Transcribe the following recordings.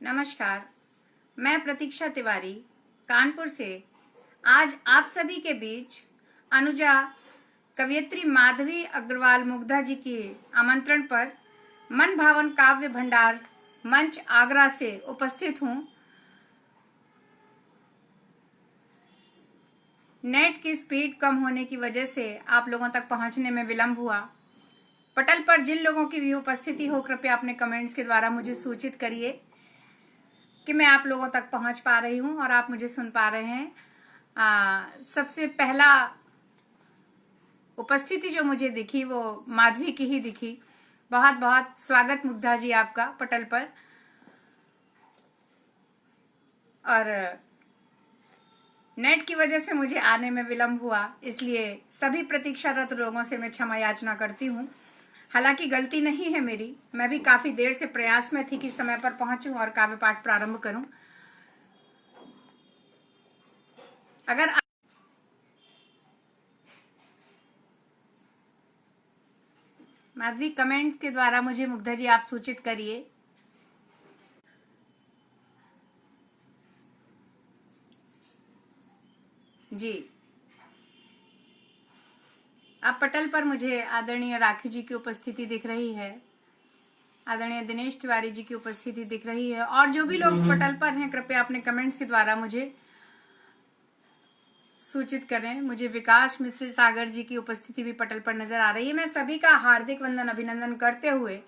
नमस्कार, मैं प्रतीक्षा तिवारी कानपुर से आज आप सभी के बीच अनुजा कवयित्री माधवी अग्रवाल मुग्धा जी के आमंत्रण पर मन भावन काव्य भंडार मंच आगरा से उपस्थित हूँ। नेट की स्पीड कम होने की वजह से आप लोगों तक पहुंचने में विलंब हुआ। पटल पर जिन लोगों की भी उपस्थिति हो, कृपया अपने कमेंट्स के द्वारा मुझे सूचित करिए कि मैं आप लोगों तक पहुंच पा रही हूं और आप मुझे सुन पा रहे हैं। सबसे पहला उपस्थिति जो मुझे दिखी वो माधवी की ही दिखी। बहुत बहुत स्वागत मुग्धा जी आपका पटल पर। और नेट की वजह से मुझे आने में विलंब हुआ, इसलिए सभी प्रतीक्षारत लोगों से मैं क्षमा याचना करती हूँ। हालांकि गलती नहीं है मेरी, मैं भी काफी देर से प्रयास में थी कि समय पर पहुंचूं और काव्य पाठ प्रारंभ करूं। अगर माधवी कमेंट के द्वारा मुझे मुग्धा जी आप सूचित करिए। जी, अब पटल पर मुझे आदरणीय राखी जी की उपस्थिति दिख रही है, आदरणीय दिनेश तिवारी जी की उपस्थिति दिख रही है, और जो भी लोग पटल पर हैं कृपया अपने कमेंट्स के द्वारा मुझे सूचित करें। मुझे विकास मिश्र सागर जी की उपस्थिति भी पटल पर नजर आ रही है। मैं सभी का हार्दिक वंदन अभिनंदन करते हुए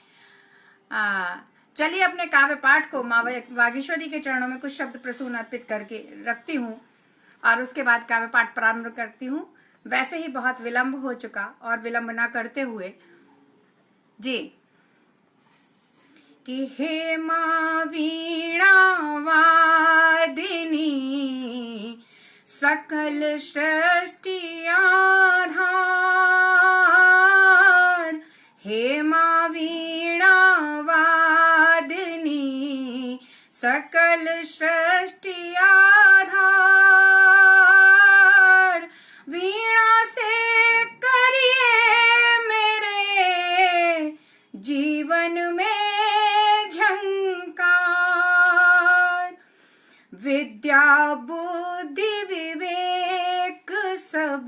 चलिए अपने काव्य पाठ को माँ वागीश्वरी के चरणों में कुछ शब्द प्रसून अर्पित करके रखती हूँ और उसके बाद काव्य पाठ प्रारंभ करती हूँ। वैसे ही बहुत विलंब हो चुका और विलंब ना करते हुए जी कि हे माँ वीणा वादिनी सकल सृष्टि आधार, हे माँ वीणा वादिनी सकल सृष्टि आधार, वीणा से करिए मेरे जीवन में झंकार, विद्या बुद्धि विवेक सब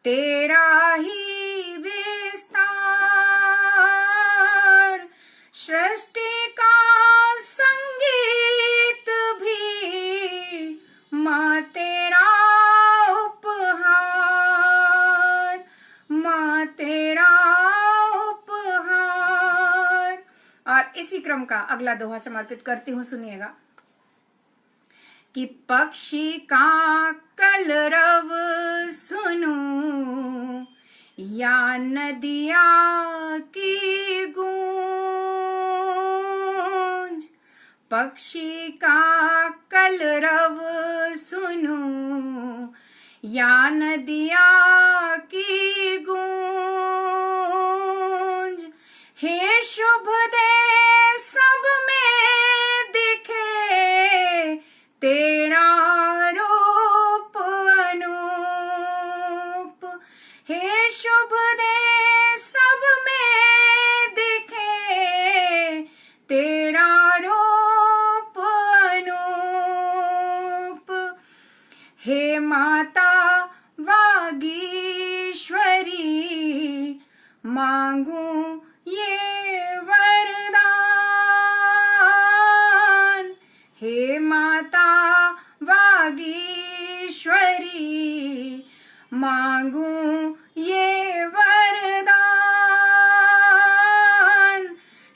तेरा ही विस्तार, सृष्टि का संगीत भी माँ तेरा उपहार, माँ तेरा उपहार। और इसी क्रम का अगला दोहा समर्पित करती हूँ, सुनिएगा कि पक्षी का कलरव सुनूं या नदिया की गूंज, पक्षी का कलरव सुनूं या नदिया की गूंज, हे शुभ दे सब में दिखे तेरा रूप अनूप, हे शुभ दे सब में दिखे तेरा रूप अनूप, हे माता वागीश्वरी मांगू ये वरदान, हे माता वागीश्वरी मांगू ये वरदान,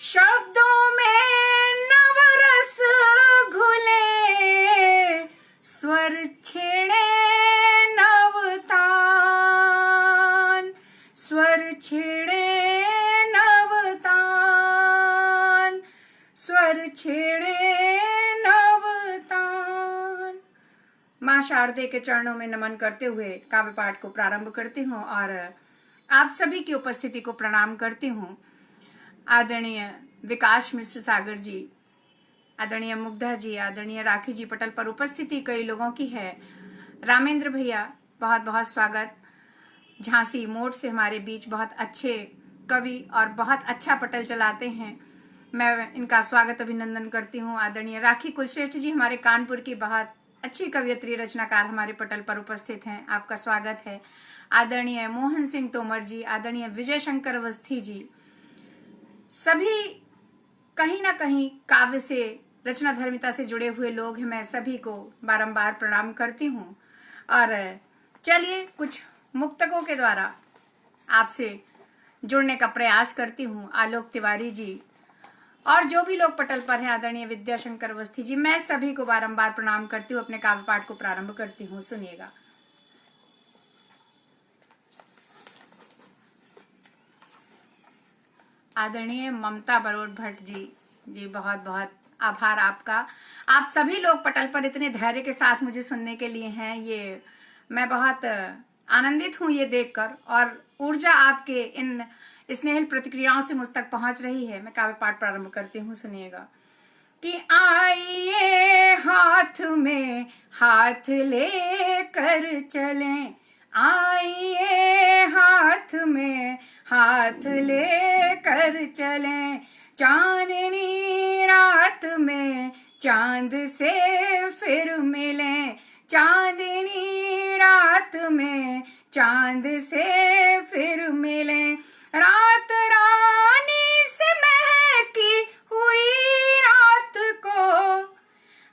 शब्दों में नवरस घुले स्वर छेड़े नवतान, स्वर छेड़े नवतान, स्वर छेड़े नवतान। माँ शारदे के चरणों में नमन करते हुए काव्य पाठ को प्रारंभ करती हूँ और आप सभी की उपस्थिति को प्रणाम करती हूँ। आदरणीय विकास मिश्र सागर जी, आदरणीय मुग्धा जी, आदरणीय राखी जी, पटल पर उपस्थिति कई लोगों की है। रामेंद्र भैया बहुत बहुत स्वागत। झांसी मोड़ से हमारे बीच बहुत अच्छे कवि और बहुत अच्छा पटल चलाते हैं। मैं इनका स्वागत अभिनंदन करती हूँ। आदरणीय राखी कुलश्रेष्ठ जी हमारे कानपुर की बहुत अच्छी कवियत्री रचनाकार हमारे पटल पर उपस्थित हैं, आपका स्वागत है। आदरणीय मोहन सिंह तोमर जी, आदरणीय विजय शंकर अवस्थी जी, सभी कहीं ना कहीं काव्य से, रचना धर्मिता से जुड़े हुए लोग हैं। मैं सभी को बारंबार प्रणाम करती हूँ। और चलिए कुछ मुक्तकों के द्वारा आपसे जुड़ने का प्रयास करती हूँ। आलोक तिवारी जी और जो भी लोग पटल पर हैं, आदरणीय विद्याशंकर अवस्थी जी, मैं सभी को बारंबार प्रणाम करती हूँ। अपने काव्य पाठ को प्रारंभ करती हूँ, सुनिएगा। आदरणीय ममता बरोड़ भट्ट जी बहुत बहुत आभार आपका। आप सभी लोग पटल पर इतने धैर्य के साथ मुझे सुनने के लिए हैं, ये मैं बहुत आनंदित हूँ ये देखकर। और ऊर्जा आपके इन स्नेहिल प्रतिक्रियाओं से मुझ तक पहुंच रही है। मैं काव्य पाठ प्रारंभ करती हूँ, सुनिएगा। कि आइए हाथ में हाथ लेकर चलें, आइए हाथ में हाथ लेकर चलें, चांदनी रात में चांद से फिर मिलें, चांदनी रात में चांद से फिर मिलें। रात रानी से महकी हुई रात को,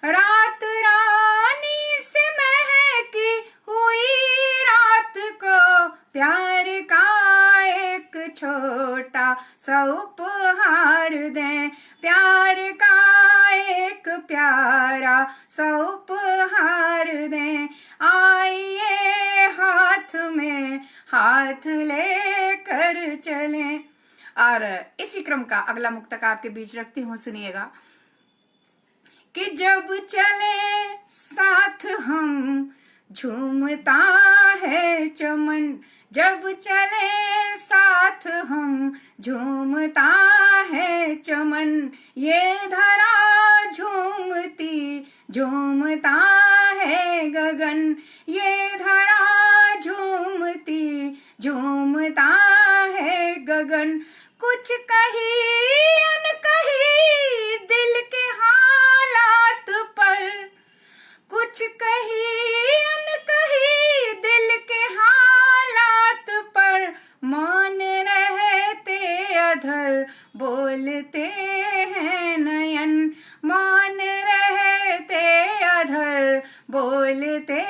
रात रानी से महकी हुई रात को, प्यार का एक छोटा सा उपहार दें, प्यार का एक प्यारा सा उपहार दें। आइए हाथ में हाथ लेकर चलें। और इसी क्रम का अगला मुक्तक आपके बीच रखती हूँ, सुनिएगा। कि जब चले साथ हम झूमता है चमन, जब चले साथ हम झूमता है चमन, ये धरा झूमती झूमता है गगन, ये धरा झूमती झूमता है गगन। कुछ कही अनकही दिल के हालात पर, कुछ कही अनकही दिल के हालात पर, मौन रहते अधर बोलते हैं नयन, मौन रहते अधर बोलते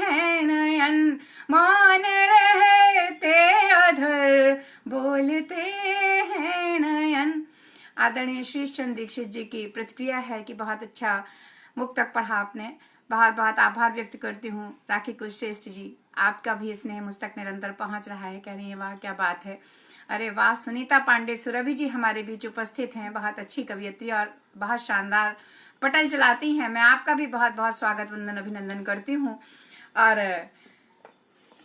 हैं नयन, मौन रहते अधर बोलते हैं नयन। आदरणीय शीश चंद्र दीक्षित जी की प्रतिक्रिया है कि बहुत अच्छा मुक्तक पढ़ा आपने, बहुत बहुत आभार व्यक्त करती हूँ। राखी कुलश्रेष्ठ जी, आपका भी स्नेह मुझ तक निरंतर पहुंच रहा है। कह रही है वाह क्या बात है, अरे वाह। सुनीता पांडे सुरभि जी हमारे बीच उपस्थित हैं, बहुत अच्छी कवियत्री और बहुत शानदार पटल चलाती हैं। मैं आपका भी बहुत बहुत स्वागत वंदन अभिनंदन करती हूँ। और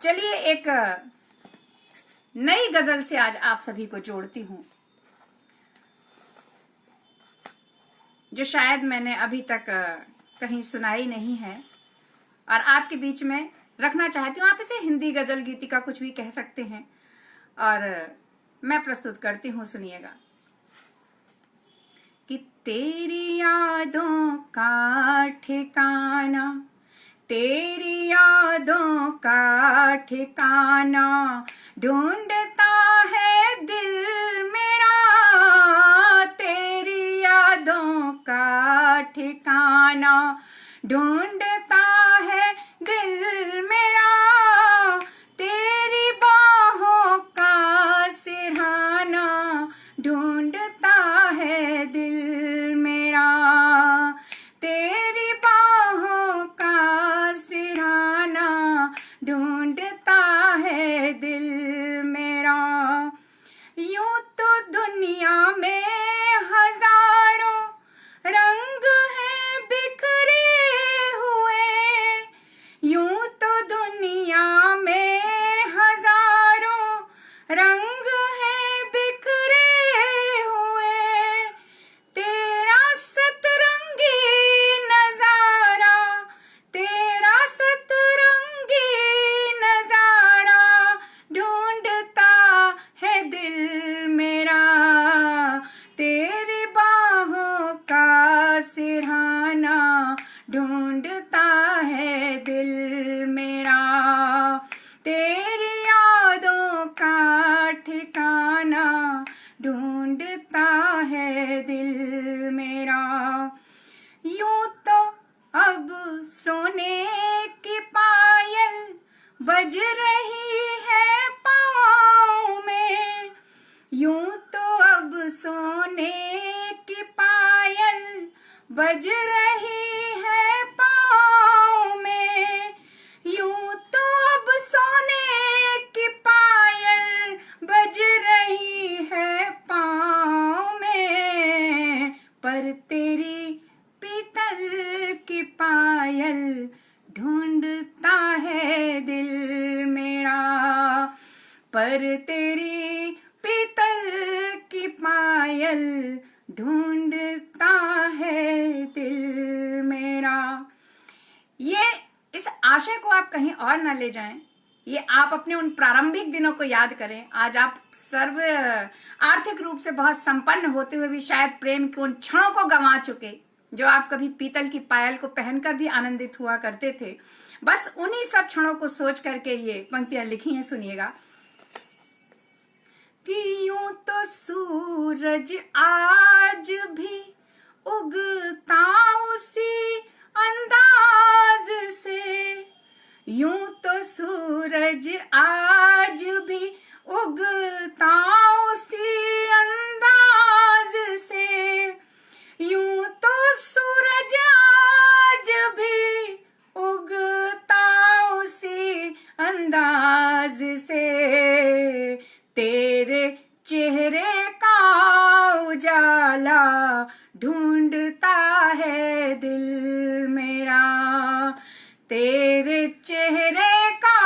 चलिए एक नई गजल से आज आप सभी को जोड़ती हूँ, जो शायद मैंने अभी तक कहीं सुनाई नहीं है और आपके बीच में रखना चाहती हूँ। आप इसे हिंदी गजल गीतिका कुछ भी कह सकते हैं और मैं प्रस्तुत करती हूँ, सुनिएगा। कि तेरी यादों का ठिकाना, तेरी यादों का ठिकाना ढूंढता है दिल मेरा, तेरी यादों का ठिकाना ढूंढता है दिल मेरा, तेरी बाहों का सिरहाना ढूंढता है दिल मेरा, तेरी बाहों का सिरहाना ढूंढता है दिल मेरा। यूं तो दुनिया में हजारों रंग हैं बिखरे हुए, बज रही है पाँव में, यूं तो अब सोने की पायल बज रही है पाँव में, पर तेरी पीतल की पायल ढूंढता है दिल मेरा, पर तेरी पीतल की पायल ढूंढता है दिल मेरा। ये इस आशय को आप कहीं और ना ले जाएं, ये आप अपने उन प्रारंभिक दिनों को याद करें। आज आप सर्व आर्थिक रूप से बहुत संपन्न होते हुए भी शायद प्रेम के उन क्षणों को गंवा चुके जो आप कभी पीतल की पायल को पहनकर भी आनंदित हुआ करते थे। बस उन्हीं सब क्षणों को सोच करके ये पंक्तियां लिखी हैं, सुनिएगा। कि यूं तो सूरज आज भी उगता उसी अंदाज से, यूं तो सूरज आज भी उगता उसी अंदाज से, यूं तो सूरज आज भी उगता उसी अंदाज से, तेरे चेहरे का उजाला ढूंढता है दिल मेरा, तेरे चेहरे का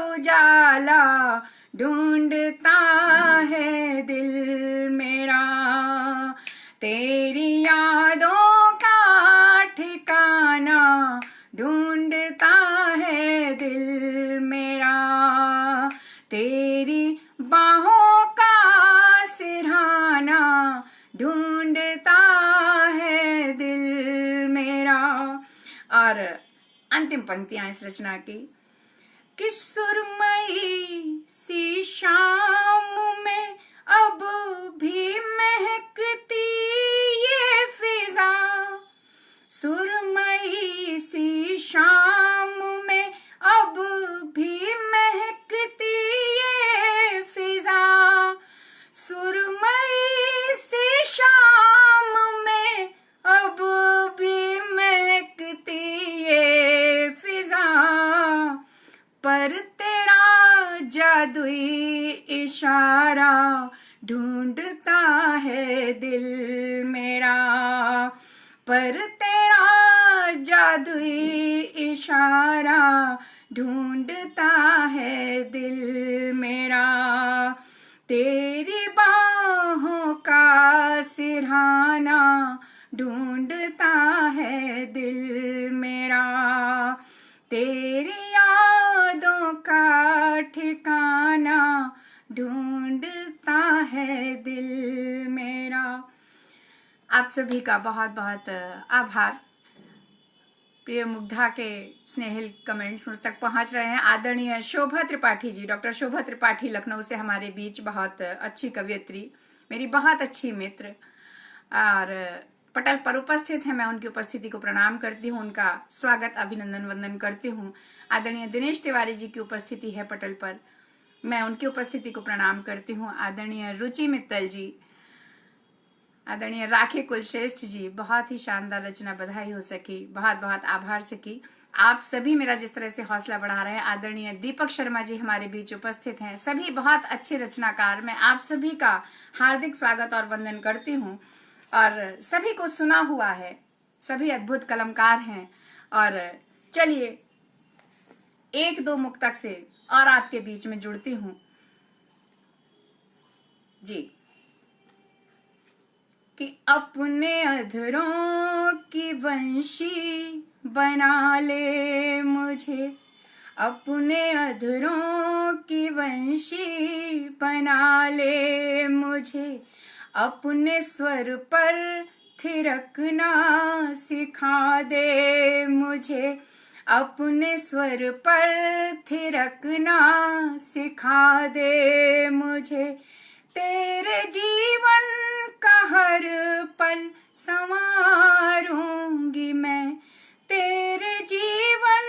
उजाला ढूंढता है दिल मेरा, तेरी यादों का ठिकाना ढूंढता है दिल मेरा, तेरी बाहों का सिरहाना ढूंढता है दिल मेरा। और अंतिम पंक्तियां इस रचना की। कि सुरमई सी शाम में अब भी महकती ये फिजा, सुरमई सी शाम में अब भी महकती ये फिजा, सुरमई सी शाम में अब भी महकती ये फिजा, पर तेरा जादुई इशारा ढूंढता है दिल मेरा, पर तेरा जादुई इशारा ढूंढता है दिल मेरा, तेरी बाहों का सिरहाना ढूंढता है दिल मेरा, तेरी यादों का ठिकाना ढूंढता है दिल मेरा। आप सभी का बहुत बहुत आभार। प्रिय मुग्धा के स्नेहिल कमेंट्स मुझ तक पहुंच रहे हैं। आदरणीय शोभा त्रिपाठी जी, डॉक्टर शोभा त्रिपाठी लखनऊ से हमारे बीच, बहुत अच्छी कवयित्री, मेरी बहुत अच्छी मित्र और पटल पर उपस्थित है। मैं उनकी उपस्थिति को प्रणाम करती हूँ, उनका स्वागत अभिनंदन वंदन करती हूँ। आदरणीय दिनेश तिवारी जी की उपस्थिति है पटल पर, मैं उनकी उपस्थिति को प्रणाम करती हूँ। आदरणीय रुचि मित्तल जी, आदरणीय राखी कुलश्रेष्ठ जी, बहुत ही शानदार रचना, बधाई हो सकी, बहुत बहुत आभार सकी। आप सभी मेरा जिस तरह से हौसला बढ़ा रहे हैं। आदरणीय दीपक शर्मा जी हमारे बीच उपस्थित हैं, सभी बहुत अच्छे रचनाकार। मैं आप सभी का हार्दिक स्वागत और वंदन करती हूँ। और सभी को सुना हुआ है, सभी अद्भुत कलमकार हैं। और चलिए एक दो मुक्तक से और आपके बीच में जुड़ती हूँ जी। कि अपने अधरों की वंशी बना ले मुझे, अपने अधरों की वंशी बना ले मुझे, अपने स्वर पर थिरकना सिखा दे मुझे, अपने स्वर पर थिरकना सिखा दे मुझे, तेरे जीवन का हर पल संवारूंगी मैं, तेरे जीवन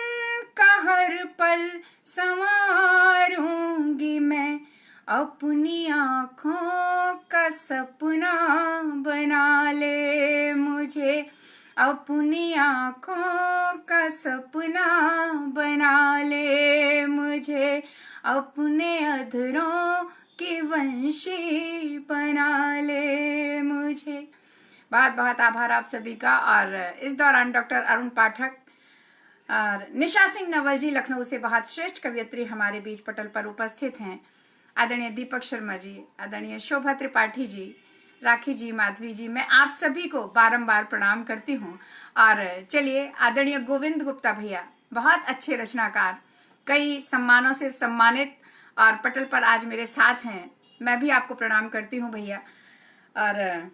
का हर पल संवारूंगी मैं, अपनी आँखों का सपना बना ले मुझे, अपनी आँखों का सपना बना ले मुझे, अपने अधरों की वंशी बना ले मुझे। बहुत बहुत आभार आप सभी का। और इस दौरान डॉक्टर अरुण पाठक और निशा सिंह नवल जी लखनऊ से बहुत श्रेष्ठ कवियत्री हमारे बीच पटल पर उपस्थित हैं। आदरणीय दीपक शर्मा जी, आदरणीय शोभा त्रिपाठी जी, राखी जी, माधवी जी, मैं आप सभी को बारंबार प्रणाम करती हूँ। और चलिए, आदरणीय गोविंद गुप्ता भैया, बहुत अच्छे रचनाकार, कई सम्मानों से सम्मानित और पटल पर आज मेरे साथ हैं, मैं भी आपको प्रणाम करती हूँ भैया। और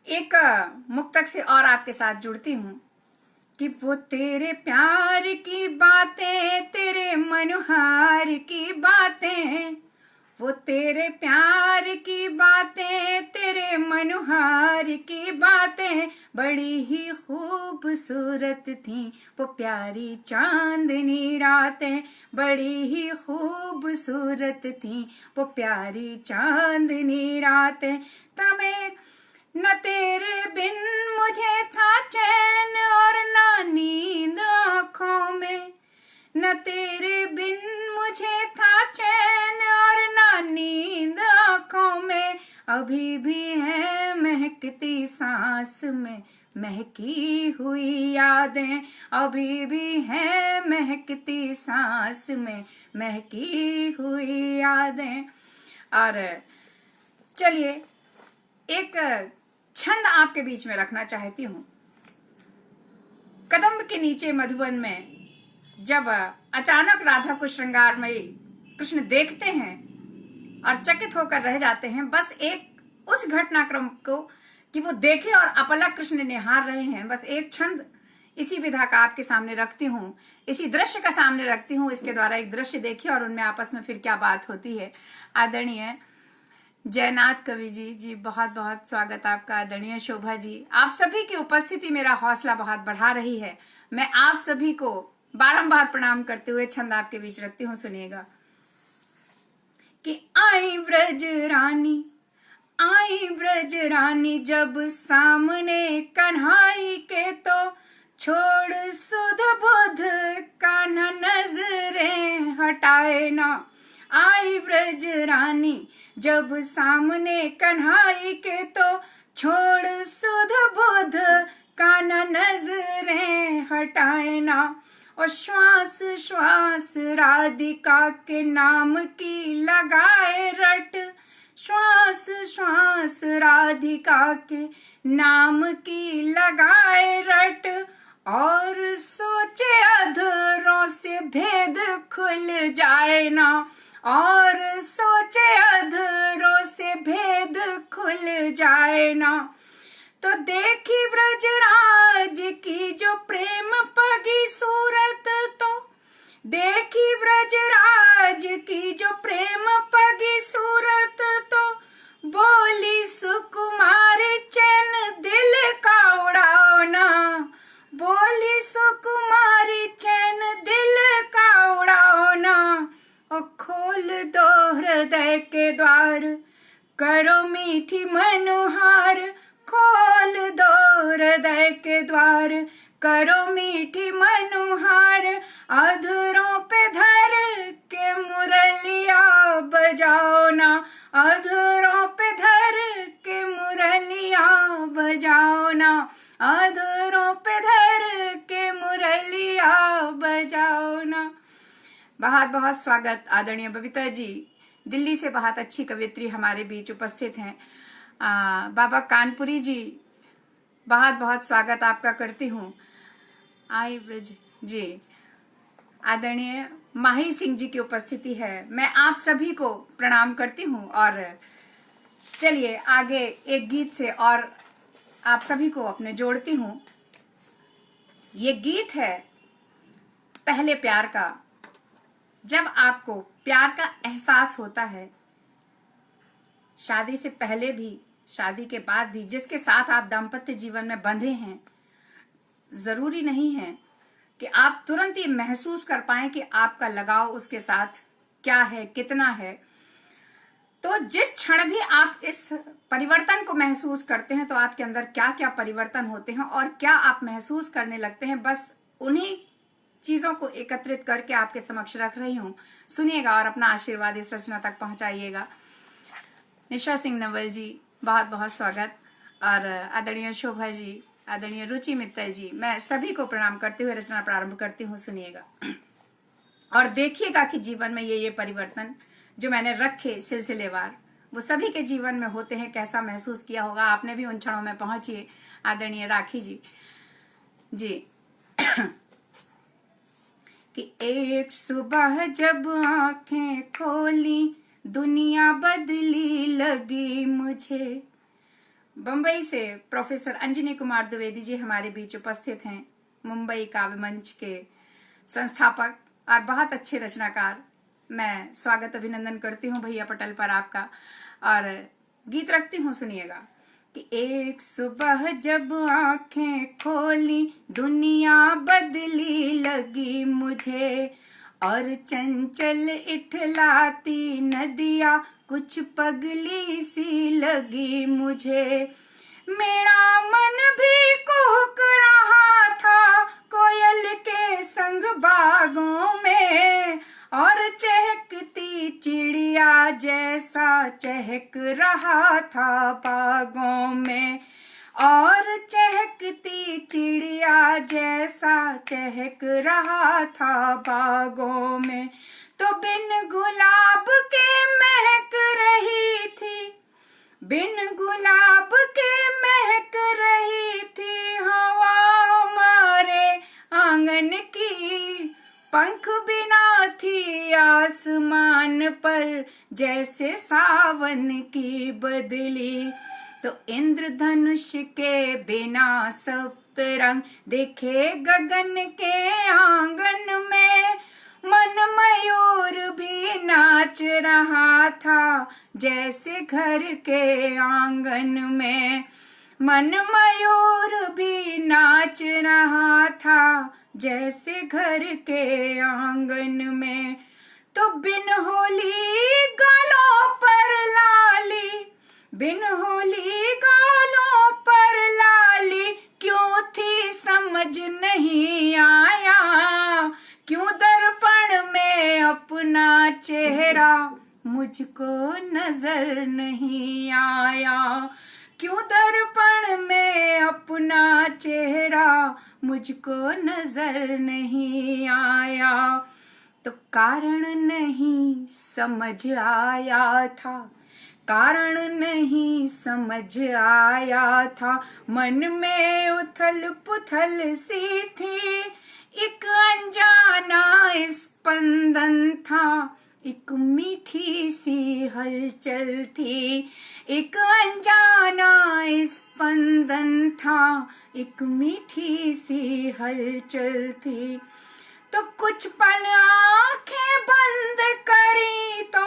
एक मुक्तक से और आपके साथ जुड़ती हूँ कि वो तेरे प्यार की बातें, तेरे मनोहार की बातें, वो तेरे प्यार की बातें, तेरे मनोहार की बातें बड़ी ही खूबसूरत थीं। वो प्यारी चांदनी रातें बड़ी ही खूबसूरत थीं। वो प्यारी चांदनी रातें, तमें न तेरे बिन मुझे था चैन और ना नींद आँखों में, न तेरे बिन मुझे था चैन और ना नींद आँखों में। अभी भी है महकती सांस में महकी हुई यादें, अभी भी है महकती सांस में महकी हुई यादें। और चलिए, एक छंद आपके बीच में रखना चाहती हूँ। कदम्ब के नीचे मधुबन में जब अचानक राधा को श्रृंगारमयी कृष्ण देखते हैं और चकित होकर रह जाते हैं, बस एक उस घटनाक्रम को कि वो देखे और अपलक कृष्ण निहार रहे हैं, बस एक छंद इसी विधा का आपके सामने रखती हूँ, इसी दृश्य का सामने रखती हूँ। इसके द्वारा एक दृश्य देखिए और उनमें आपस में फिर क्या बात होती है। आदरणीय जयनाथ कवि जी, जी बहुत बहुत स्वागत आपका। आदरणीय शोभा जी, आप सभी की उपस्थिति मेरा हौसला बहुत बढ़ा रही है। मैं आप सभी को बारंबार प्रणाम करते हुए छंद आपके बीच रखती हूँ, सुनिएगा कि आई ब्रज रानी, आई ब्रज रानी, जब सामने कन्हाई के तो छोड़ सुध बुध कान्हा नजरें हटाए ना। आई ब्रज रानी, जब सामने कन्हाई के तो छोड़ सुध बुध कान्हा नजरें हटाए ना। और श्वास श्वास राधिका के नाम की लगाए रट, श्वास श्वास राधिका के नाम की लगाए रट। और सोचे अधरों से भेद खुल जाए ना, और सोचे अधरों से भेद खुल जाए ना। तो देखी ब्रजराज की जो प्रेम पगी सूरत, तो देखी ब्रजराज की जो प्रेम पगी सूरत, तो बोली सुकुमार चैन दिल का उड़ाओ ना, बोली सुकुमारी चैन दिल का उड़ाओ ना। और खोल दो हृदय के द्वार, करो मीठी मनोहार, खोल दो हृदय के द्वार, करो मीठी मनोहार। अधरों पे धर के मुरलिया बजाओ ना, अधरों पे धर के मुरलिया बजाओ ना, अधरों पे धर के मुरलिया बजाओ ना। बहुत बहुत स्वागत आदरणीय बबीता जी, दिल्ली से बहुत अच्छी कवियत्री हमारे बीच उपस्थित हैं। बाबा कानपुरी जी, बहुत बहुत स्वागत आपका करती हूँ। आई ब्रज जी, आदरणीय माही सिंह जी की उपस्थिति है, मैं आप सभी को प्रणाम करती हूँ। और चलिए आगे एक गीत से और आप सभी को अपने जोड़ती हूँ। ये गीत है पहले प्यार का। जब आपको प्यार का एहसास होता है, शादी से पहले भी, शादी के बाद भी, जिसके साथ आप दाम्पत्य जीवन में बंधे हैं, जरूरी नहीं है कि आप तुरंत ये महसूस कर पाएं कि आपका लगाव उसके साथ क्या है, कितना है। तो जिस क्षण भी आप इस परिवर्तन को महसूस करते हैं तो आपके अंदर क्या क्या परिवर्तन होते हैं और क्या आप महसूस करने लगते हैं, बस उन्हीं चीजों को एकत्रित करके आपके समक्ष रख रही हूं। सुनिएगा और अपना आशीर्वाद इस रचना तक पहुंचाइएगा। निशा सिंह नवल जी, बहुत बहुत स्वागत। और आदरणीय शोभा जी, आदरणीय रुचि मित्तल जी, मैं सभी को प्रणाम करते हुए रचना प्रारंभ करती हूँ। सुनिएगा और देखिएगा कि जीवन में ये परिवर्तन जो मैंने रखे सिलसिलेवार, वो सभी के जीवन में होते हैं। कैसा महसूस किया होगा आपने भी उन क्षणों में पहुंचिए। आदरणीय राखी जी कि एक सुबह जब आंखें खोली दुनिया बदली लगी मुझे। बंबई से प्रोफेसर अंजनी कुमार द्विवेदी जी हमारे बीच उपस्थित हैं, मुंबई काव्य मंच के संस्थापक और बहुत अच्छे रचनाकार। मैं स्वागत अभिनंदन करती हूँ भैया पटल पर आपका और गीत रखती हूँ। सुनिएगा कि एक सुबह जब आंखें खोली दुनिया बदली लगी मुझे, और चंचल इठलाती नदिया कुछ पगली सी लगी मुझे। मेरा मन भी कुहक रहा था कोयल के संग बागों में, और चहकती चिड़िया जैसा चहक रहा था बागों में, और चहकती चिड़िया जैसा चहक रहा था बागों में। तो बिन गुलाब के महक रही थी, बिन गुलाब के महक रही थी हवा हमारे आंगन की। पंख बिना थी आसमान पर जैसे सावन की बदली। तो इंद्रधनुष के बिना सप्तरंग देखे गगन के आंगन में, मन मयूर भी नाच रहा था जैसे घर के आंगन में। मन मयूर भी नाच रहा था जैसे घर के आंगन में। तो बिन होली गालों पर लाली, बिन होली गालों पर लाली क्यों थी समझ नहीं आया। क्यों दर्पण में अपना चेहरा मुझको नजर नहीं आया। क्यों दर्पण में अपना चेहरा मुझको नजर नहीं आया। तो कारण नहीं समझ आया था, कारण नहीं समझ आया था। मन में उथल पुथल सी थी, एक अनजाना स्पंदन था, एक मीठी सी हलचल थी। एक अनजाना स्पंदन था, एक मीठी सी हलचल थी। तो कुछ पल आंखें बंद करी तो,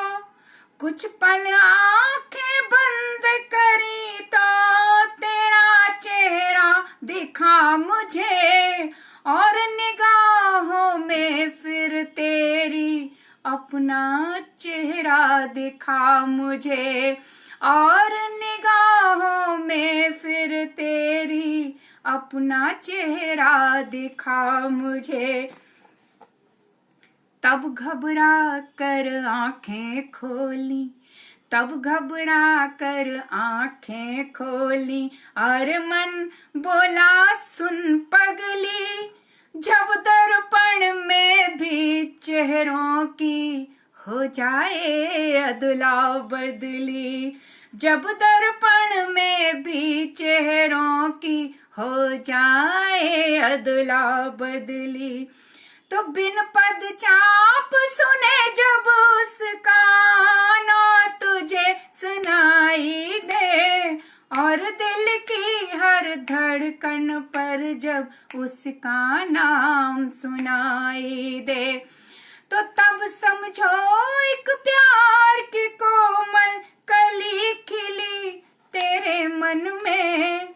कुछ पल आंखें बंद करी तो तेरा चेहरा दिखा मुझे, और निगाहों में फिर तेरी अपना चेहरा दिखा मुझे। और निगाहों में फिर तेरी अपना चेहरा दिखा मुझे। तब घबरा कर आंखें खोली, तब घबरा कर आंखें खोली, और मन बोला सुन पगली, जब दर्पण में भी चेहरों की हो जाए अदला बदली। जब दर्पण में भी चेहरों की हो जाए अदला बदली। तो बिन पद चाप सुने जब उसका ना तुझे सुनाई दे, और दिल की हर धड़कन पर जब उसका नाम सुनाई दे। तो तब समझो एक प्यार की कोमल कली खिली तेरे मन में।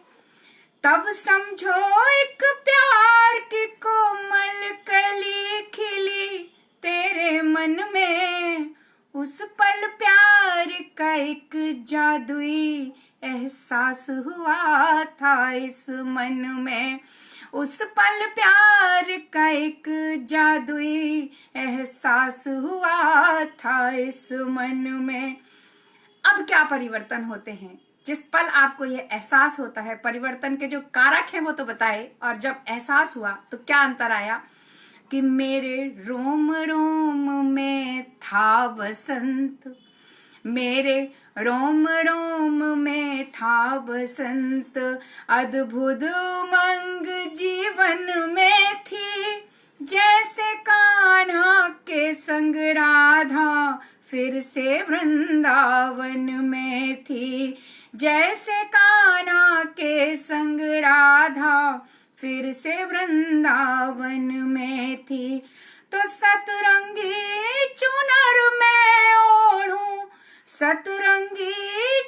तब समझो एक प्यार की कोमल कली खिली तेरे मन में। उस पल प्यार का एक जादुई एहसास हुआ था इस मन में। उस पल प्यार का एक जादुई एहसास हुआ था इस मन में। अब क्या परिवर्तन होते हैं जिस पल आपको ये एहसास होता है? परिवर्तन के जो कारक हैं वो तो बताए, और जब एहसास हुआ तो क्या अंतर आया कि मेरे रोम रोम में था बसंत, मेरे रोम रोम में था बसंत, अद्भुत उमंग जीवन में थी, जैसे कान्हा के संग राधा फिर से वृंदावन में थी, जैसे कान्हा के संग राधा फिर से वृंदावन में थी। तो सतरंगी चुनर में ओढ़ूं, सतरंगी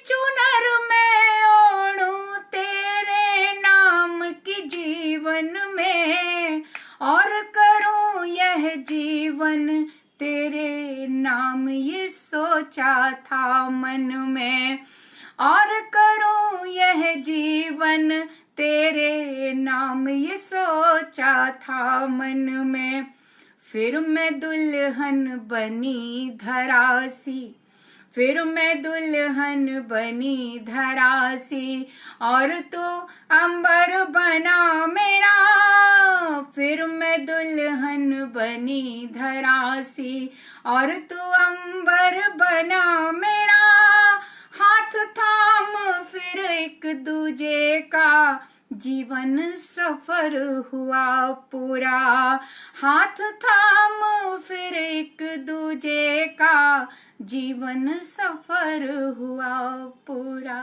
चुनर में ओढ़ूं तेरे नाम की जीवन में, और करूं यह जीवन तेरे नाम, ये सोचा था मन में, और करूं यह जीवन तेरे नाम, ये सोचा था मन में। फिर मैं दुल्हन बनी धरासी, फिर मैं दुल्हन बनी धरासी, और तू अंबर बना मेरा, फिर मैं दुल्हन बनी धरासी, और तू अंबर बना मेरा। हाथ थाम फिर एक दूजे का जीवन सफर हुआ पूरा, हाथ थाम फिर एक दूजे का जीवन सफर हुआ पूरा।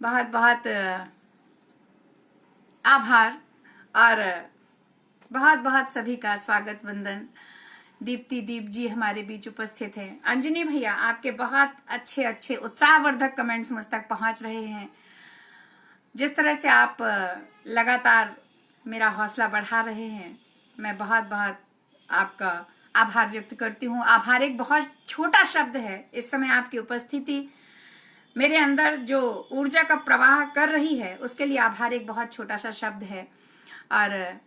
बहुत बहुत आभार और बहुत बहुत सभी का स्वागत वंदन। दीप्ति दीप जी हमारे बीच उपस्थित हैं। अंजनी भैया, आपके बहुत अच्छे अच्छे उत्साहवर्धक कमेंट्स मुझ तक पहुंच रहे हैं। जिस तरह से आप लगातार मेरा हौसला बढ़ा रहे हैं, मैं बहुत बहुत आपका आभार व्यक्त करती हूँ। आभार एक बहुत छोटा शब्द है। इस समय आपकी उपस्थिति मेरे अंदर जो ऊर्जा का प्रवाह कर रही है, उसके लिए आभार एक बहुत छोटा सा शब्द है। और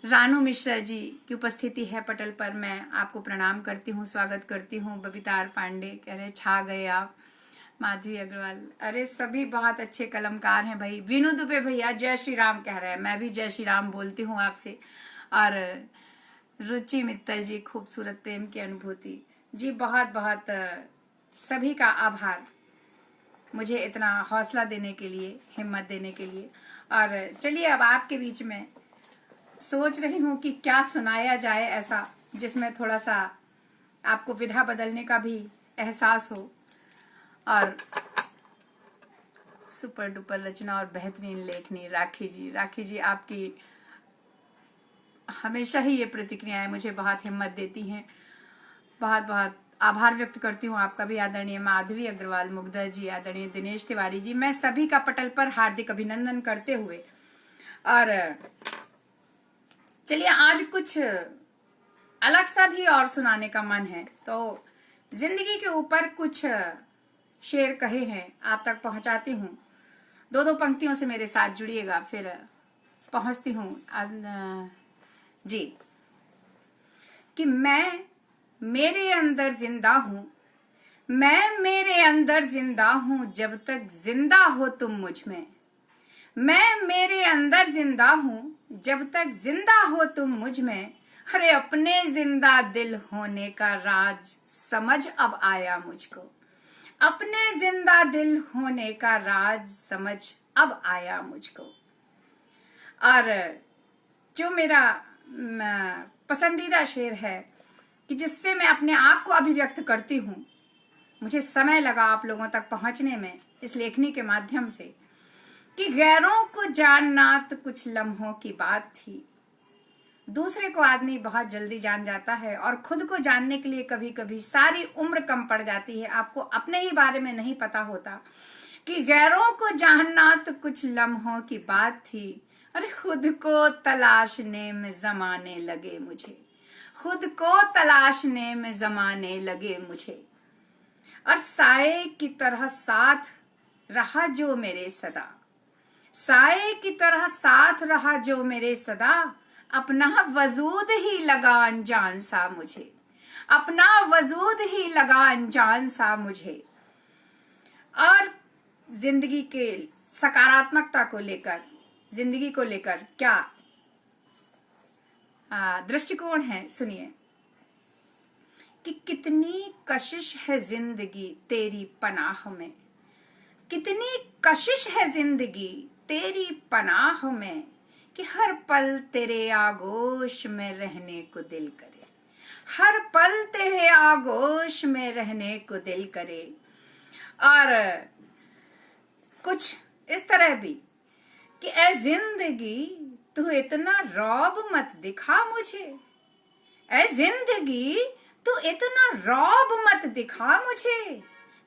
रानू मिश्रा जी की उपस्थिति है पटल पर, मैं आपको प्रणाम करती हूँ, स्वागत करती हूँ। बबीतार पांडे कह रहे छा गए आप। माधवी अग्रवाल, अरे सभी बहुत अच्छे कलमकार हैं भाई। विनू दुबे भैया जय श्री राम कह रहे हैं, मैं भी जय श्री राम बोलती हूँ आपसे। और रुचि मित्तल जी, खूबसूरत प्रेम की अनुभूति जी, बहुत बहुत सभी का आभार मुझे इतना हौसला देने के लिए, हिम्मत देने के लिए। और चलिए अब आपके बीच में सोच रही हूँ कि क्या सुनाया जाए ऐसा जिसमें थोड़ा सा आपको विधा बदलने का भी एहसास हो। और सुपर डुपर रचना और बेहतरीन लेखनी राखी जी आपकी हमेशा ही ये प्रतिक्रियाएं मुझे बहुत हिम्मत देती हैं। बहुत बहुत आभार व्यक्त करती हूँ आपका भी। आदरणीय माधवी अग्रवाल, मुग्धर जी, आदरणीय दिनेश तिवारी जी, मैं सभी का पटल पर हार्दिक अभिनंदन करते हुए। और चलिए आज कुछ अलग सा भी और सुनाने का मन है, तो जिंदगी के ऊपर कुछ शेर कहे हैं आप तक पहुंचाती हूँ। दो दो पंक्तियों से मेरे साथ जुड़िएगा, फिर पहुंचती हूँ जी। कि मैं मेरे अंदर जिंदा हूं, मैं मेरे अंदर जिंदा हूं जब तक जिंदा हो तुम मुझ में, मैं मेरे अंदर जिंदा हूं जब तक जिंदा हो तुम मुझ में। अरे अपने जिंदा दिल होने का राज समझ अब आया मुझको, अपने जिंदा दिल होने का राज समझ अब आया मुझको। और जो मेरा पसंदीदा शेर है कि जिससे मैं अपने आप को अभिव्यक्त करती हूँ, मुझे समय लगा आप लोगों तक पहुंचने में इस लेखनी के माध्यम से, कि गैरों को जानना तो कुछ लम्हों की बात थी, दूसरे को आदमी बहुत जल्दी जान जाता है और खुद को जानने के लिए कभी कभी सारी उम्र कम पड़ जाती है। आपको अपने ही बारे में नहीं पता होता कि गैरों को जानना तो कुछ लम्हों की बात थी, अरे खुद को तलाशने में जमाने लगे मुझे, खुद को तलाशने में जमाने लगे मुझे, और साए की तरह साथ रहा जो मेरे सदा, साए की तरह साथ रहा जो मेरे सदा, अपना वजूद ही लगा अनजान सा मुझे, अपना वजूद ही लगा अनजान सा मुझे। और जिंदगी के सकारात्मकता को लेकर, जिंदगी को लेकर क्या दृष्टिकोण है, सुनिए कि कितनी कशिश है जिंदगी तेरी पनाह में, कितनी कशिश है जिंदगी तेरी पनाह में, कि हर पल तेरे आगोश में रहने को दिल करे, हर पल तेरे आगोश में रहने को दिल करे। और कुछ इस तरह भी कि ए जिंदगी तू इतना रौब मत दिखा मुझे, ए जिंदगी तू इतना रौब मत दिखा मुझे,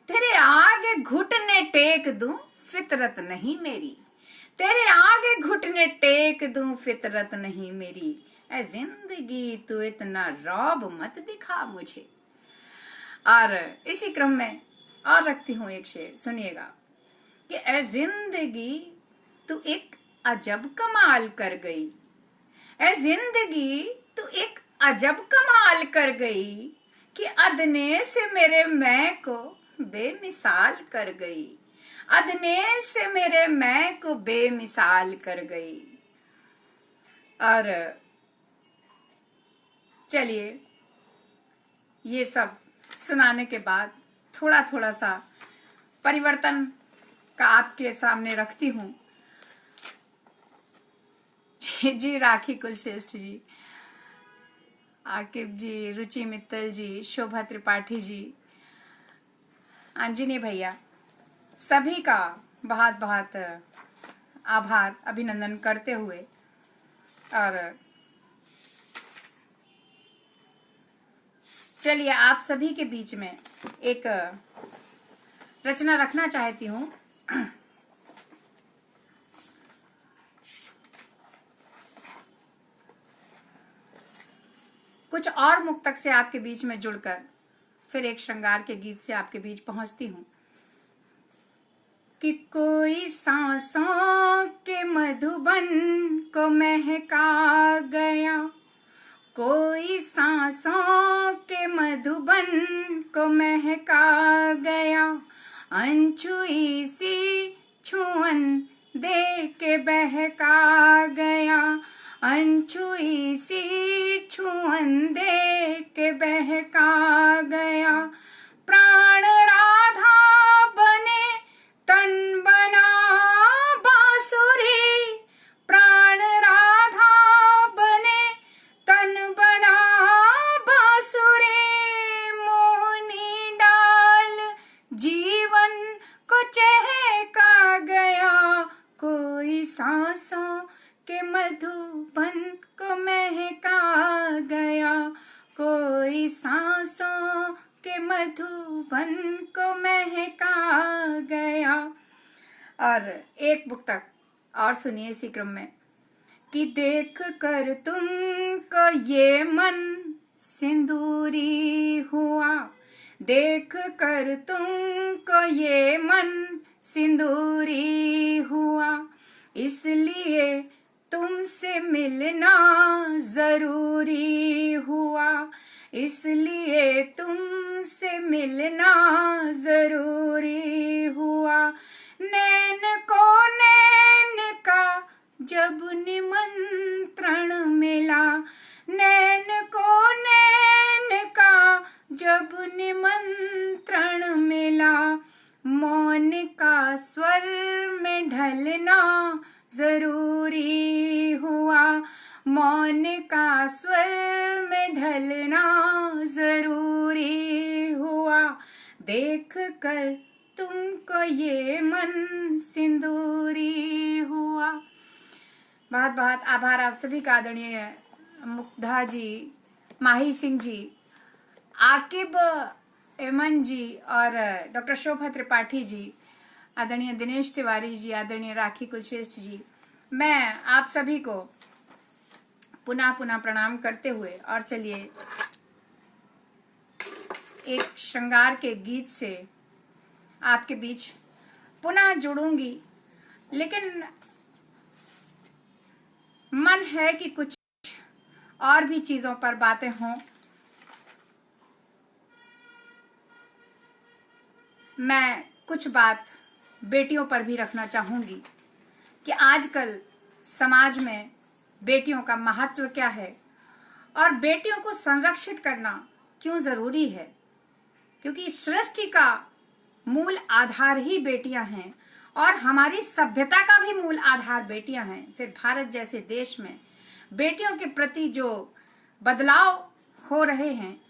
तेरे आगे घुटने टेक दूं फितरत नहीं मेरी, तेरे आगे घुटने टेक दूं फितरत नहीं मेरी, ए जिंदगी तू इतना रौब मत दिखा मुझे। और इसी क्रम में और रखती हूं एक शेर, सुनिएगा कि ए जिंदगी तू एक अजब कमाल कर गई, ए जिंदगी तू एक अजब कमाल कर गई, कि अदने से मेरे मैं को बेमिसाल कर गई, अदने से मेरे मैं को बेमिसाल कर गई। और चलिए ये सब सुनाने के बाद थोड़ा थोड़ा सा परिवर्तन का आपके सामने रखती हूँ। जी राखी कुलश्रेष्ठ जी, आकिब जी, रुचि मित्तल जी, शोभा त्रिपाठी जी, अंजनी भैया, सभी का बहुत बहुत आभार अभिनंदन करते हुए, और चलिए आप सभी के बीच में एक रचना रखना चाहती हूँ। कुछ और मुक्तक से आपके बीच में जुड़कर फिर एक श्रृंगार के गीत से आपके बीच पहुंचती हूँ। कि कोई सांसों के मधुबन को महका गया, कोई सांसों के मधुबन को महका गया, अनछुई सी छुअन दे के बहका गया, अनछुई सी छुअन दे के बहका गया, प्राण राधा बने तन बना बांसुरी, प्राण राधा बने तन बना बांसुरी, मोहनी डाल जीवन को चहका गया, कोई सांसों के मधुबन को महका गया, कोई सांसों के मधुबन को महका गया। और एक मुक्तक और सुनिए इसी क्रम में कि देख कर तुमको ये मन सिंदूरी हुआ, देख कर तुमको ये मन सिंदूरी हुआ, इसलिए तुमसे मिलना जरूरी हुआ, इसलिए तुमसे मिलना जरूरी हुआ, नैन को नैन का जब निमंत्रण मिला, नैन को नैन का जब निमंत्रण मिला, मौन का स्वर में ढलना जरूरी हुआ, मौन का स्वर में ढलना जरूरी हुआ, देख कर तुमको ये मन सिंदूरी हुआ। बहुत बहुत आभार आप सभी का, आदरणीय मुग्धा जी, माही सिंह जी, आकिब एमन जी और डॉक्टर शोभा त्रिपाठी जी, आदरणीय दिनेश तिवारी जी, आदरणीय राखी कुलश्रेष्ठ जी। मैं आप सभी को पुनः पुनः प्रणाम करते हुए और चलिए एक श्रृंगार के गीत से आपके बीच पुनः जुड़ूंगी। लेकिन मन है कि कुछ और भी चीजों पर बातें हों। मैं कुछ बात बेटियों पर भी रखना चाहूंगी कि आजकल समाज में बेटियों का महत्व क्या है और बेटियों को संरक्षित करना क्यों जरूरी है, क्योंकि सृष्टि का मूल आधार ही बेटियां हैं और हमारी सभ्यता का भी मूल आधार बेटियां हैं। फिर भारत जैसे देश में बेटियों के प्रति जो बदलाव हो रहे हैं,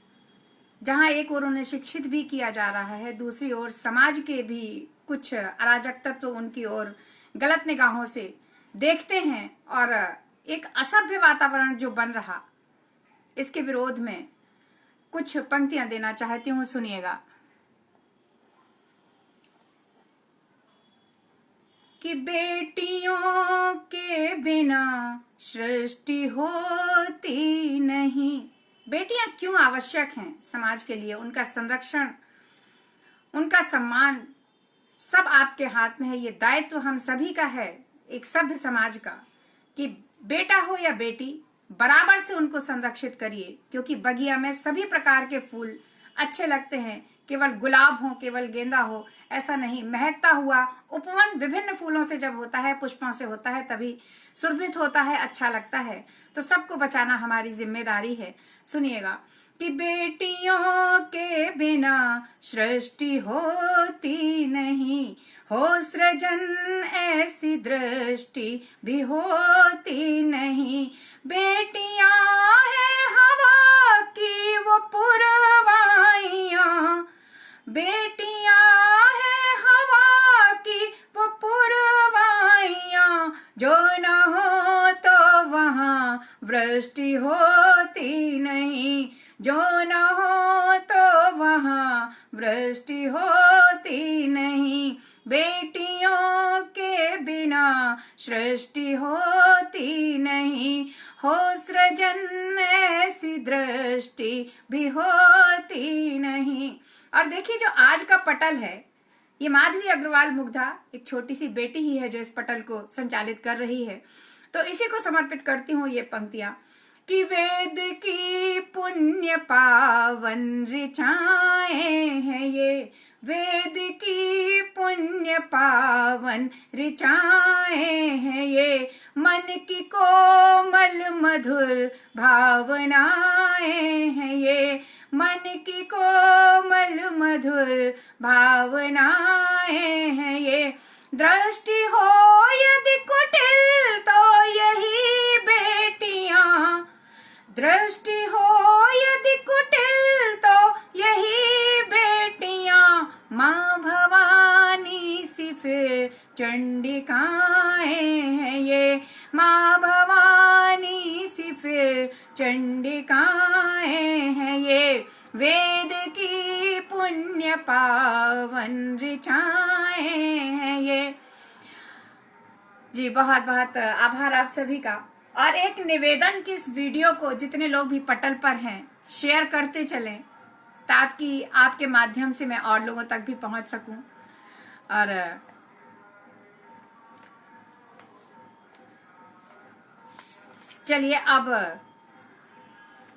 जहां एक ओर उन्हें शिक्षित भी किया जा रहा है, दूसरी ओर समाज के भी कुछ अराजक तत्व उनकी ओर गलत निगाहों से देखते हैं और एक असभ्य वातावरण जो बन रहा, इसके विरोध में कुछ पंक्तियां देना चाहती हूं, सुनिएगा। कि बेटियों के बिना सृष्टि होती नहीं। बेटियां क्यों आवश्यक हैं समाज के लिए? उनका संरक्षण, उनका सम्मान सब आपके हाथ में है। ये दायित्व हम सभी का है, एक सभ्य समाज का, कि बेटा हो या बेटी बराबर से उनको संरक्षित करिए, क्योंकि बगिया में सभी प्रकार के फूल अच्छे लगते हैं। केवल गुलाब हो, केवल गेंदा हो, ऐसा नहीं। महकता हुआ उपवन विभिन्न फूलों से जब होता है, पुष्पों से होता है, तभी सुरभित होता है, अच्छा लगता है। तो सबको बचाना हमारी जिम्मेदारी है। सुनिएगा कि बेटियों के बिना सृष्टि होती नहीं, हो सृजन ऐसी दृष्टि भी होती नहीं। बेटियां हैं हवा की वो पुरवाइयां, बेटियां हैं हवा की वो पुरवाइयां, जो न हो तो वहां वृष्टि होती नहीं, जो न हो तो वहां वृष्टि होती नहीं। बेटियों के बिना सृष्टि होती नहीं, हो सृजन ऐसी दृष्टि भी होती नहीं। और देखिए, जो आज का पटल है, ये माधवी अग्रवाल मुग्धा, एक छोटी सी बेटी ही है जो इस पटल को संचालित कर रही है। तो इसी को समर्पित करती हूँ ये पंक्तियां कि वेद की पुण्य पावन ऋचाएं हैं ये, वेद की पुण्य पावन ऋचाएं हैं ये, मन की कोमल मधुर भावनाएं हैं ये, मन की कोमल मधुर भावनाएं हैं ये। दृष्टि हो यदि कुटिल तो यही बेटियां, दृष्टि हो यदि कुटिल तो यही बेटियां, माँ भवानी सी फिर चंडिकाएं हैं ये, माँ भवानी सी फिर चंडिकाएं हैं ये। वेद की पुण्य पावन ऋचाएं हैं ये। जी, बहुत बहुत आभार आप सभी का। और एक निवेदन कि इस वीडियो को जितने लोग भी पटल पर हैं शेयर करते चलें, ताकि आपके माध्यम से मैं और लोगों तक भी पहुंच सकूं। और चलिए, अब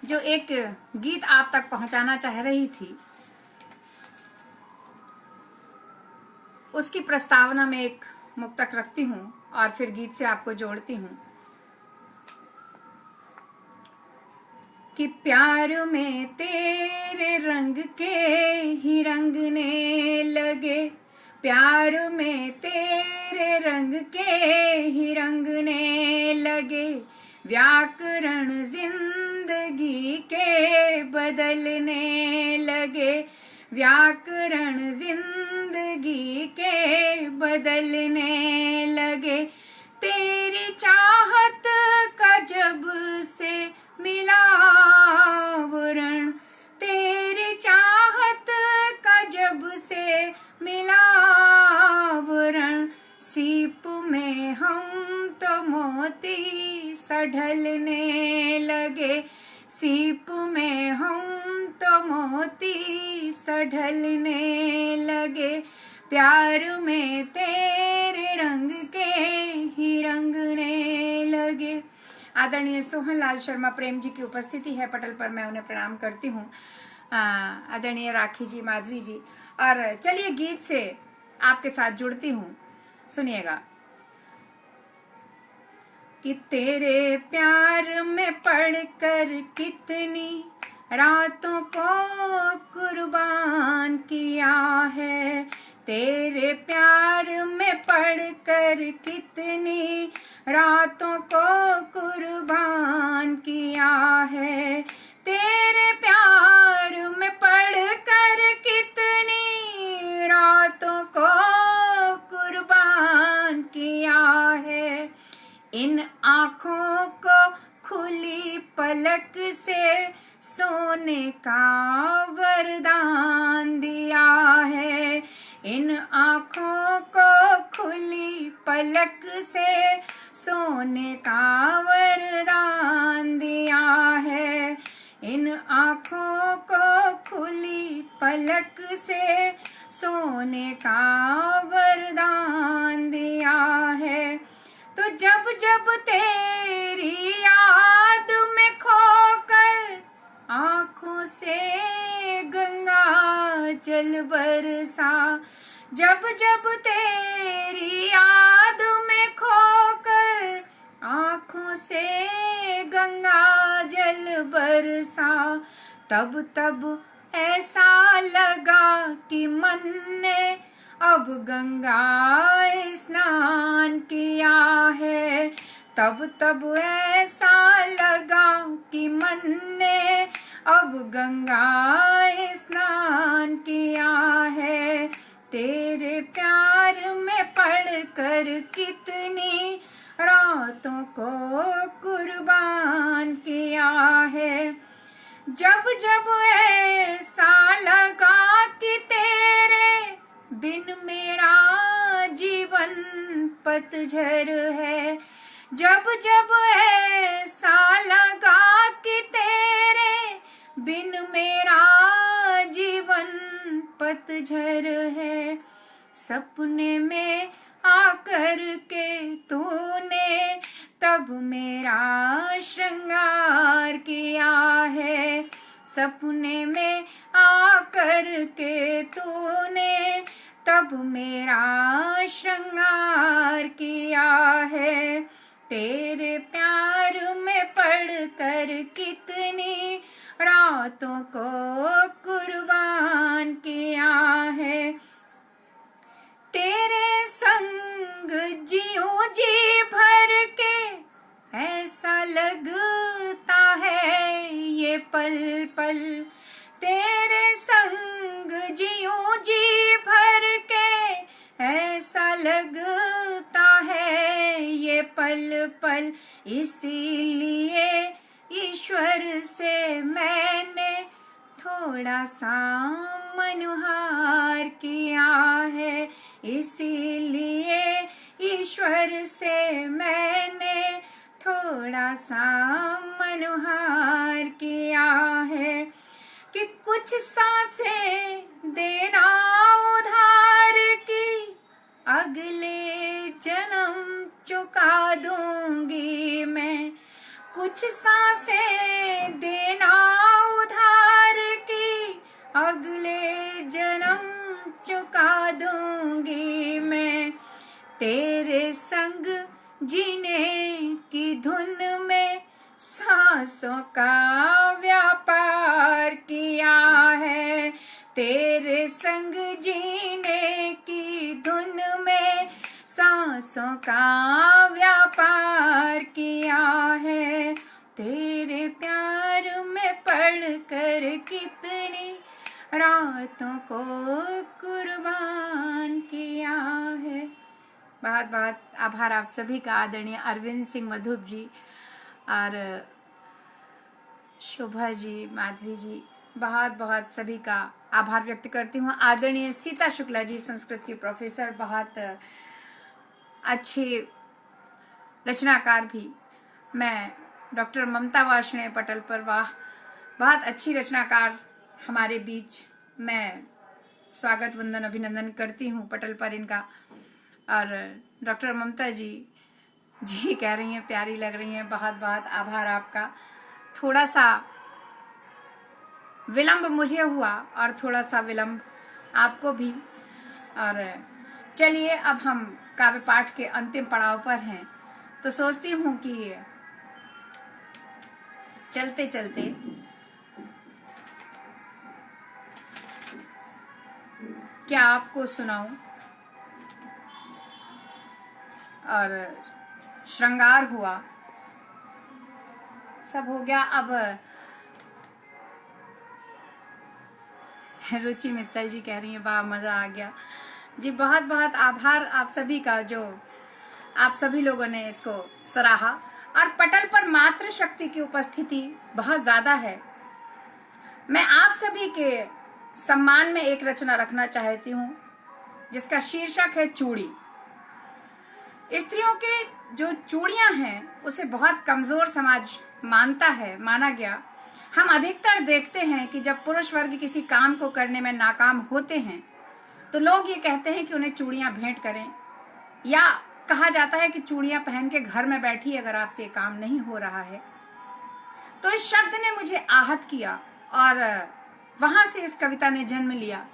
जो एक गीत आप तक पहुंचाना चाह रही थी, उसकी प्रस्तावना में एक मुक्तक रखती हूं और फिर गीत से आपको जोड़ती हूं कि प्यार में तेरे रंग के ही रंगने लगे, प्यार में तेरे रंग के ही रंगने लगे, व्याकरण जिंदगी के बदलने लगे, व्याकरण जिंदगी के बदलने लगे। तेरी चाहत का जब से मिला आवरण, तेरी चाहत का जब से मिला आवरण, सीप में में हम तो मोती सा ढलने लगे, सीप में हम तो मोती सा ढलने लगे, प्यार में तेरे रंग के ही रंगने लगे। आदरणीय सोहन लाल शर्मा प्रेम जी की उपस्थिति है पटल पर, मैं उन्हें प्रणाम करती हूँ। आदरणीय राखी जी, माधवी जी। और चलिए गीत से आपके साथ जुड़ती हूँ, सुनिएगा। कि तेरे प्यार में पढ़कर कितनी रातों को कुर्बान किया है, तेरे प्यार में पढ़कर कितनी रातों को कुर्बान किया है, तेरे प्यार में पढ़कर कितनी रातों को कुर्बान किया है, इन आँखों को खुली पलक से सोने का वरदान दिया है, इन आँखों को खुली पलक से सोने का वरदान दिया है, इन आँखों को खुली पलक से सोने का वरदान दिया है। तो जब जब तेरी याद में खोकर आँखों से गंगा जल बरसा, जब जब तेरी याद में खोकर आँखों से गंगा जल बरसा, तब तब ऐसा लगा कि मन ने अब गंगा स्नान किया है, तब तब ऐसा लगा कि मन ने अब गंगा स्नान किया है, तेरे प्यार में पढ़कर कितनी रातों को कुर्बान किया है। जब जब ऐसा लगा कि तेरे बिन मेरा जीवन पतझर है, जब जब ऐसा लगा कि तेरे बिन मेरा जीवन पतझर है, सपने में आकर के तूने तब मेरा श्रृंगार किया है, सपने में आकर के तूने तब मेरा श्रृंगार किया है, तेरे प्यार में पढ़कर कितनी रातों को कुर्बान किया है, तेरे संग जियूं जी भर के ऐसा लगता है ये पल पल, तेरे संग जियूं जी भर के ऐसा लगता है ये पल पल, इसीलिए ईश्वर से मैंने थोड़ा सा मनुहार किया है, इसीलिए ईश्वर से मैंने थोड़ा सा मनुहार किया है, कि कुछ सांसें देना उधार की अगले जन्म चुका दूंगी मैं, कुछ सांसें देना उधार की अगले जन्म चुका दूंगी मैं, तेरे संग जीने की धुन में सांसों का व्यापार किया है, तेरे संग जीने की धुन में सांसों का व्यापार किया है, तेरे प्यार में पढ़कर कितनी रातों को कुर्बान किया है। बहुत बहुत आभार आप सभी का, आदरणीय अरविंद सिंह मधुप जी और शोभा जी, माधवी जी, बहुत बहुत सभी का आभार व्यक्त करती हूँ। आदरणीय सीता शुक्ला जी, संस्कृत की प्रोफेसर, बहुत अच्छे रचनाकार भी। मैं डॉक्टर ममता वार्ष्णेय पटल पर, वाह, बहुत अच्छी रचनाकार हमारे बीच। मैं स्वागत वंदन अभिनंदन करती हूँ पटल पर इनका। और डॉक्टर ममता जी कह रही हैं प्यारी लग रही हैं, बहुत बहुत आभार आपका। थोड़ा सा विलंब मुझे हुआ और थोड़ा सा विलंब आपको भी। और चलिए, अब हम काव्य पाठ के अंतिम पड़ाव पर हैं, तो सोचती हूँ कि चलते चलते क्या आपको सुनाऊं। और श्रृंगार हुआ, सब हो गया। अब रुचि मित्तल जी कह रही है वाह मजा आ गया जी। बहुत बहुत आभार आप सभी का, जो आप सभी लोगों ने इसको सराहा। और पटल पर मातृशक्ति की उपस्थिति बहुत ज्यादा है। मैं आप सभी के सम्मान में एक रचना रखना चाहती हूँ जिसका शीर्षक है चूड़ी। स्त्रियों के जो चूड़ियां हैं उसे बहुत कमजोर समाज माना गया। हम अधिकतर देखते हैं कि जब पुरुष वर्ग किसी काम को करने में नाकाम होते हैं तो लोग ये कहते हैं कि उन्हें चूड़ियां भेंट करें, या कहा जाता है कि चूड़ियां पहन के घर में बैठी अगर आपसे काम नहीं हो रहा है। तो इस शब्द ने मुझे आहत किया और वहां से इस कविता ने जन्म लिया।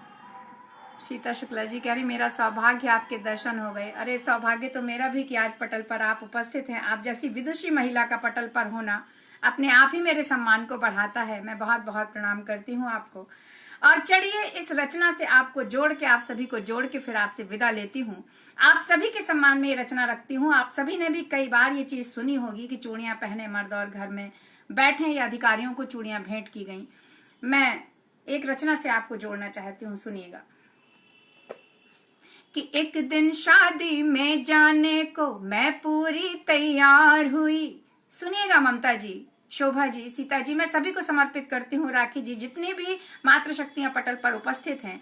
सीता शुक्ला जी कह रही मेरा सौभाग्य आपके दर्शन हो गए। अरे सौभाग्य तो मेरा भी कि आज पटल पर आप उपस्थित हैं। आप जैसी विदुषी महिला का पटल पर होना अपने आप ही मेरे सम्मान को बढ़ाता है। मैं बहुत बहुत प्रणाम करती हूँ आपको। और चलिए, इस रचना से आपको जोड़ के, आप सभी को जोड़ के फिर आपसे विदा लेती हूँ। आप सभी के सम्मान में ये रचना रखती हूँ। आप सभी ने भी कई बार ये चीज सुनी होगी कि चूड़ियां पहने मर्द और घर में बैठे या अधिकारियों को चूड़ियां भेंट की गई। मैं एक रचना से आपको जोड़ना चाहती हूँ, सुनिएगा। कि एक दिन शादी में जाने को मैं पूरी तैयार हुई। सुनिएगा ममता जी, शोभा जी, सीता जी, मैं सभी को समर्पित करती हूँ, राखी जी, जितनी भी मातृशक्तियां पटल पर उपस्थित हैं,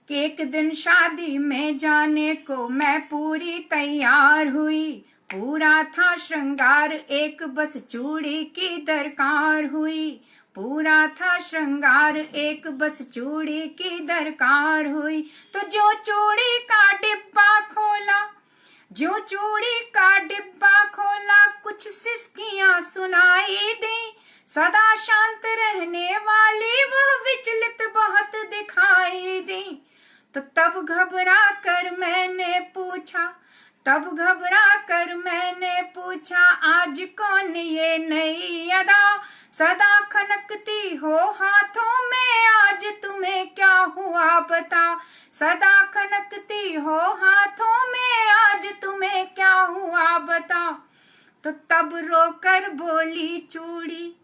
कि एक दिन शादी में जाने को मैं पूरी तैयार हुई। पूरा था श्रृंगार, एक बस चूड़ी की दरकार हुई। पूरा था श्रृंगार, एक बस चूड़ी की दरकार हुई। तो जो चूड़ी का डिब्बा खोला, जो चूड़ी का डिब्बा खोला, कुछ सिसकियां सुनाई दी। सदा शांत रहने वाली वह विचलित बहुत दिखाई दी। तो तब घबरा कर मैंने पूछा, तब घबरा कर मैंने पूछा, आज कौन ये नई अदा सदा खनकती हो हाथों में, आज तुम्हें क्या हुआ बता। सदा खनकती हो हाथों में, आज तुम्हें क्या हुआ बता। तो तब रोकर बोली चूड़ी,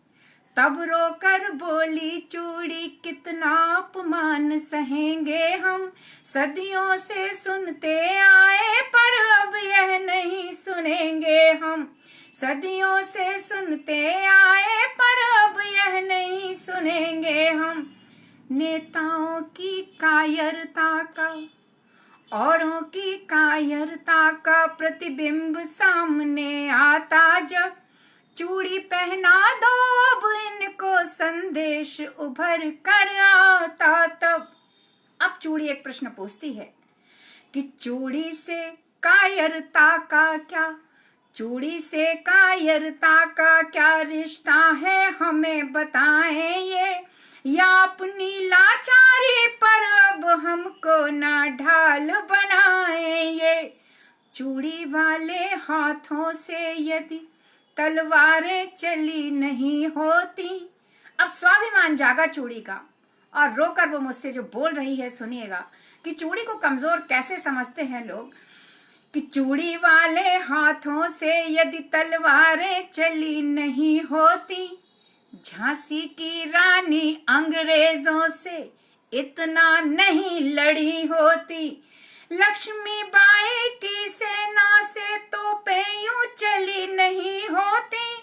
तब रोकर बोली चूड़ी, कितना अपमान सहेंगे हम, सदियों से सुनते आए पर अब यह नहीं सुनेंगे हम। सदियों से सुनते आए पर अब यह नहीं सुनेंगे हम। नेताओं की कायरता का, औरों की कायरता का प्रतिबिंब सामने आता जब, चूड़ी पहना दो अब इनको संदेश उभर कर आता तब। अब चूड़ी एक प्रश्न पूछती है कि चूड़ी से कायरता का क्या, चूड़ी से कायरता का क्या रिश्ता है, हमें बताएं ये, या अपनी लाचारी पर अब हमको ना ढाल बनाएं ये। चूड़ी वाले हाथों से यदि तलवारें चली नहीं होती। अब स्वाभिमान जागा चूड़ी का, और रोकर वो मुझसे जो बोल रही है, सुनिएगा कि चूड़ी को कमजोर कैसे समझते हैं लोग। कि चूड़ी वाले हाथों से यदि तलवारें चली नहीं होती, झांसी की रानी अंग्रेजों से इतना नहीं लड़ी होती। लक्ष्मीबाई की सेना से तोपें यूं चली नहीं होती,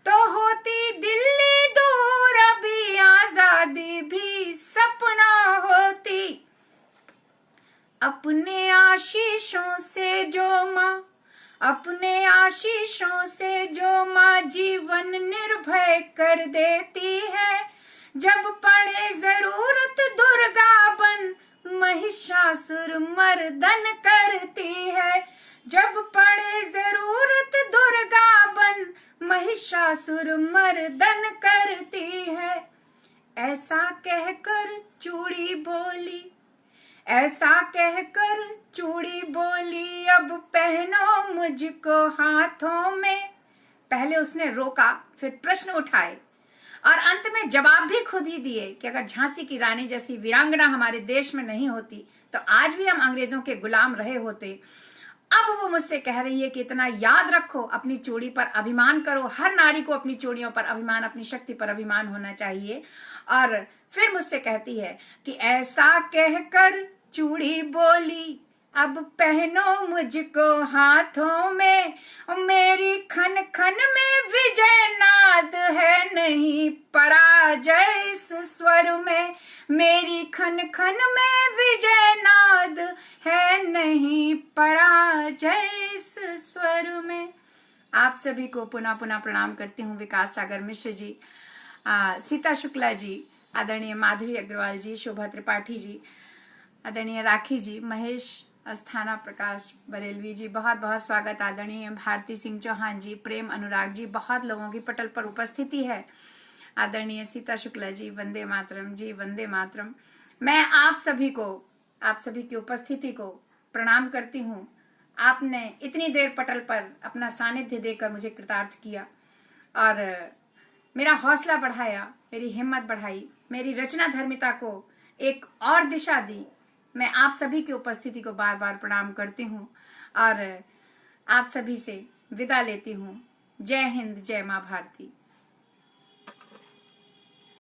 तो होती दिल्ली दूर अभी आजादी भी सपना होती। अपने आशीषों से जो माँ, अपने आशीषों से जो माँ जीवन निर्भय कर देती है, जब पड़े जरूरत दुर्गा बन महिषासुर मर्दन करती है, जब पड़े जरूरत दुर्गा बन महिषासुर मर्दन करती है। ऐसा कहकर चूड़ी बोली, ऐसा कहकर चूड़ी बोली, अब पहनो मुझको हाथों में। पहले उसने रोका, फिर प्रश्न उठाए और अंत में जवाब भी खुद ही दिए कि अगर झांसी की रानी जैसी वीरांगना हमारे देश में नहीं होती तो आज भी हम अंग्रेजों के गुलाम रहे होते। अब वो मुझसे कह रही है कि इतना याद रखो, अपनी चूड़ी पर अभिमान करो। हर नारी को अपनी चूड़ियों पर अभिमान, अपनी शक्ति पर अभिमान होना चाहिए। और फिर मुझसे कहती है कि ऐसा कहकर चूड़ी बोली, अब पहनो मुझको हाथों में। मेरी खन खन में विजय नाद है, नहीं पराजय इस स्वर में। मेरी खन खन में विजय नाद है, नहीं पराजय इस स्वर में। आप सभी को पुनः पुनः प्रणाम करती हूँ। विकास सागर मिश्र जी, सीता शुक्ला जी, आदरणीय माधुरी अग्रवाल जी, शोभा त्रिपाठी जी, आदरणीय राखी जी, महेश अस्थाना, प्रकाश बरेलवी जी, बहुत बहुत स्वागत। आदरणीय भारती सिंह चौहान जी, प्रेम अनुराग जी, बहुत लोगों की पटल पर उपस्थिति है। आदरणीय सीता शुक्ला जी, वंदे मातरम जी, वंदे मातरम। मैं आप सभी को, आप सभी की उपस्थिति को प्रणाम करती हूँ। आपने इतनी देर पटल पर अपना सानिध्य देकर मुझे कृतार्थ किया और मेरा हौसला बढ़ाया, मेरी हिम्मत बढ़ाई, मेरी रचना धर्मिता को एक और दिशा दी। मैं आप सभी की उपस्थिति को बार बार प्रणाम करती हूँ और आप सभी से विदा लेती हूँ। जय हिंद, जय माँ भारती।